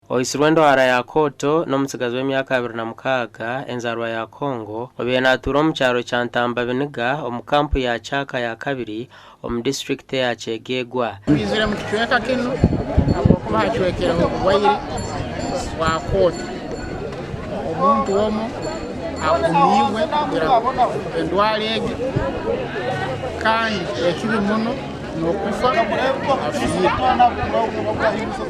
Oisirwendo hara ya Koto no musigazi w'emyaka 26 enzarwa ya Kongo obenatura mu cyaro cya Ntambabiniga omukampu ya Chaka ya kabiri omu district ya Chegegwa. Bizira mu kichweka kino abakuba hachwekera obwaire wa Koto omuntu omo agumiwe endwale egi kandi ekibi muno nokufa afire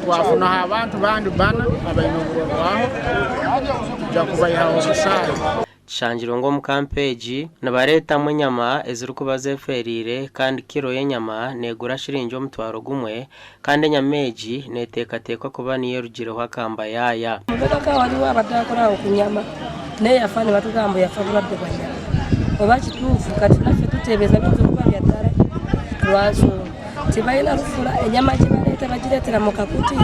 wafuna abantu bandi bana abainobwaho kujja kubayiha obusayi Shanjiro ngo mukampeji nabareta munyama ezirukuba zeferire kandi kiro yenyama negura shiringi omutwaro gumwe kandi nyameji netekatekwa kuba niyo rugiro hwakamba yaya mubeka wali wabadakora okunyama ne yafane batugambo yafabula bwanya obakitufu kati nafe tutebeza bizo kuba byatara lwazo tibayina rufula enyama kibaleta bagiretera mu kakuti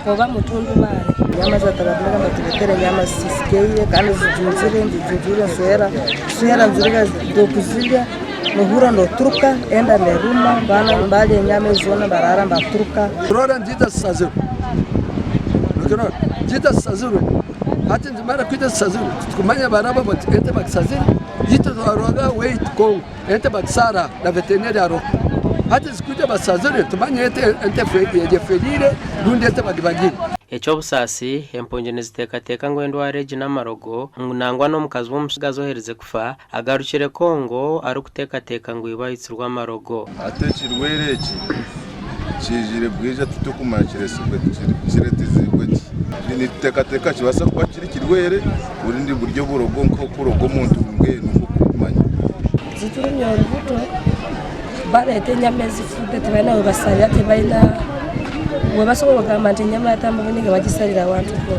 oba mutundu bare nyama zatababura batuletera nyama sisikeire kandi zijujire suera nziriga dokuzilya nuhura ndo truka enda neruma bana mbali nyama zona barara mbaturuka rora ndita sazuru nokero ndita sazuru hati ndimara kwita sazuru tukumanya baraba bati ente baksazuru yito roga wait ko ente baksara na veterinaire aro hati zikuja basazuru tumanya ente ferire rundi ente bagibagiri Echo busasi emponjene zitekateka ngwendo areji n'amarogo nangwa no mukazi w'umusigazi ohereze kufa agarukire Kongo ari kutekateka ngwiba yitsirwa amarogo atekirwere eki kijire bwije tutukumakire sibwe kiretizibwe ni tekateka kibasa kuba kiri kirwere urindi buryo burogo nko kurogo muntu mbwe nuko kumanya ziturunyo rubuto barete nyamezi fude tibana basabya tibaina wabasoko bakamanje nyama yatambabiniga bagisalira abantu ko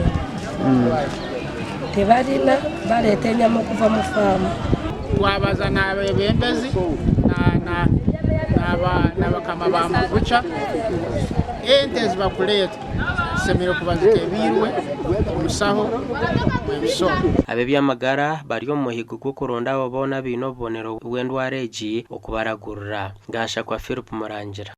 tebarina barete nyama kuva mu famu wabaza nabebembezi na bakama ba mabucha ente zibakuleta semero kubanzike birwe umusaho webiso abe byamagara bari mu muhigo gwo kuronda babona binobonero wendwareji okubaragurura ngasha kwa Philip Murangira.